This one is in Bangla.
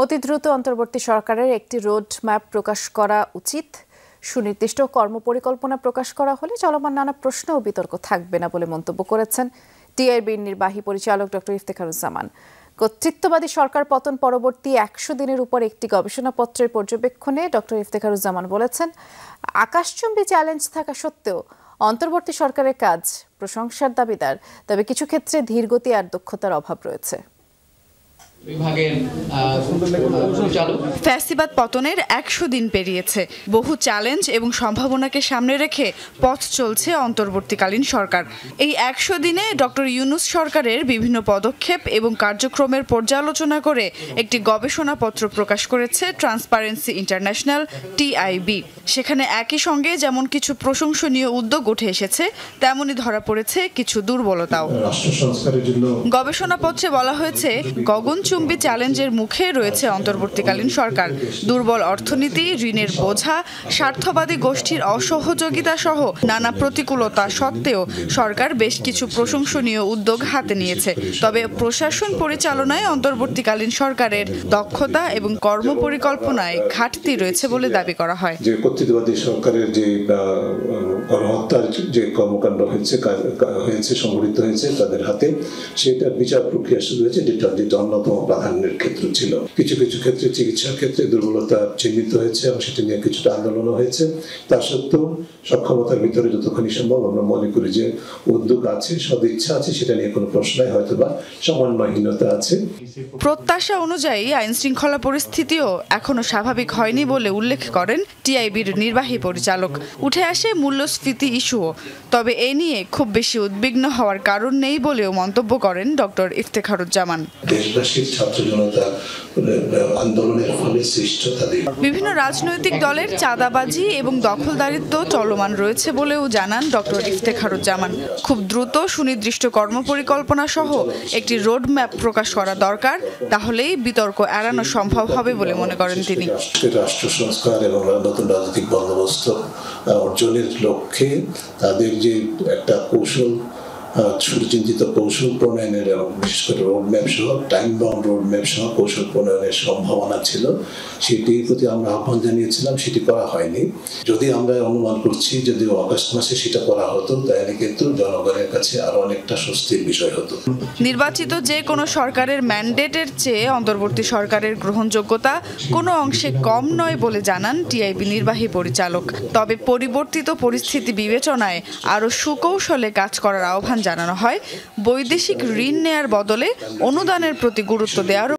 অতি দ্রুত অন্তর্বর্তী সরকারের একটি রোড ম্যাপ প্রকাশ করা উচিত। সুনির্দিষ্ট কর্মপরিকল্পনা প্রকাশ করা হলে চলমান নানা প্রশ্ন ও বিতর্ক থাকবে না বলে মন্তব্য করেছেন টিআইবির নির্বাহী পরিচালক ডক্টর ইফতেখারুজ্জামান। কর্তৃত্ববাদী সরকার পতন পরবর্তী 100 দিনের উপর একটি গবেষণাপত্রের পর্যবেক্ষণে ডক্টর ইফতেখারুজ্জামান বলেছেন, আকাশচুম্বী চ্যালেঞ্জ থাকা সত্ত্বেও অন্তর্বর্তী সরকারের কাজ প্রশংসার দাবিদার, তবে কিছু ক্ষেত্রে ধীরগতি আর দক্ষতার অভাব রয়েছে। ফ্যাসিবাদ পতনের 100 দিন পেরিয়েছে। বহু চ্যালেঞ্জ এবং সম্ভাবনাকে সামনে রেখে পথ চলছে অন্তর্বর্তীকালীন সরকার। এই 100 দিনে ডক্টর ইউনূস সরকারের বিভিন্ন পদক্ষেপ এবং কার্যক্রমের পর্যালোচনা করে একটি গবেষণাপত্র প্রকাশ করেছে ট্রান্সপারেন্সি ইন্টারন্যাশনাল টিআইবি। সেখানে একই সঙ্গে যেমন কিছু প্রশংসনীয় উদ্যোগ উঠে এসেছে, তেমনি ধরা পড়েছে কিছু দুর্বলতাও। গবেষণাপত্রে বলা হয়েছে, গগনচুম্বী চ্যালেঞ্জের মুখে রয়েছে অন্তর্বর্তীকালীন সরকার। দুর্বল অর্থনীতি, ঋণের বোঝা, স্বার্থবাদী গোষ্ঠীর অসহযোগিতা সহ নানা প্রতিকূলতা সত্ত্বেও সরকার বেশ কিছু প্রশংসনীয় উদ্যোগ হাতে নিয়েছে। তবে প্রশাসন পরিচালনায় অন্তর্বর্তীকালীন সরকারের দক্ষতা এবং কর্মপরিকল্পনায় ঘাটতি রয়েছে বলে দাবি করা হয়। যে কর্তৃত্ববাদী সরকারের যে গণহত্যার যে কর্মকাণ্ড হয়েছে সংঘটিত হয়েছে তাদের হাতে, সেটার বিচার প্রক্রিয়া শুরু হয়েছে, যেটা অন্যতম প্রাধান্যের ক্ষেত্র ছিল। কিছু কিছু ক্ষেত্রে চিকিৎসার ক্ষেত্রে দুর্বলতা চিহ্নিত হয়েছে এবং সেটা নিয়ে কিছুটা আন্দোলনও হয়েছে। তা সত্ত্বেও সক্ষমতার ভিতরে যতখানি সম্ভব আমরা মনে করি যে উদ্যোগ আছে, সদিচ্ছা আছে, সেটা নিয়ে কোনো প্রশ্নই হয়তো বা সমন্বয়হীনতা আছে। প্রত্যাশা অনুযায়ী আইন শৃঙ্খলা পরিস্থিতিও এখনো স্বাভাবিক হয়নি বলে উল্লেখ করেন টিআইবির নির্বাহী পরিচালক। উঠে আসে মূল্যস্ফীতি ইস্যুও, তবে এ নিয়ে খুব বেশি উদ্বিগ্ন হওয়ার কারণ নেই বলেও মন্তব্য করেন ডক্টর ইফতেখারুজ্জামান। বিভিন্ন রাজনৈতিক দলের চাঁদাবাজি এবং দখলদারিত্ব চলমান রয়েছে বলেও জানান ডক্টর ইফতেখারুজ্জামান। খুব দ্রুত সুনির্দিষ্ট কর্মপরিকল্পনা সহ একটি রোড ম্যাপ প্রকাশ করা দরকার, তাহলেই বিতর্ক এড়ানো সম্ভব হবে বলে মনে করেন তিনি। রাষ্ট্র সংস্কার এবং নতুন রাজনৈতিক বন্দোবস্ত অর্জনের লক্ষ্যে তাদের যে একটা কৌশল, সুচিন্তিত কৌশল প্রণয়নের এবং বিশেষ করে রোডম্যাপ সহ টাইম বাউন্ড রোডম্যাপ সহ কৌশল প্রণয়নের সম্ভাবনা ছিল, সেটির প্রতি আমরা আহ্বান জানিয়েছিলাম। সেটি করা হয়নি। যদি আমরা অনুমান করছি যদি অগাস্ট মাসে সেটা করা হতো, তাহলে কিন্তু জনগণের কাছে আরো অনেকটা স্বস্তির বিষয় হতো। নির্বাচিত যে কোনো সরকারের ম্যান্ডেটের চেয়ে অন্তর্বর্তী সরকারের গ্রহণযোগ্যতা কোনো অংশে কম নয় বলে জানান টিআইবি নির্বাহী পরিচালক। তবে পরিবর্তিত পরিস্থিতি বিবেচনায় আরও সুকৌশলে কাজ করার আহ্বান জানানো হয়। বৈদেশিক ঋণ নেয়ার বদলে অনুদানের প্রতি গুরুত্ব দেওয়ার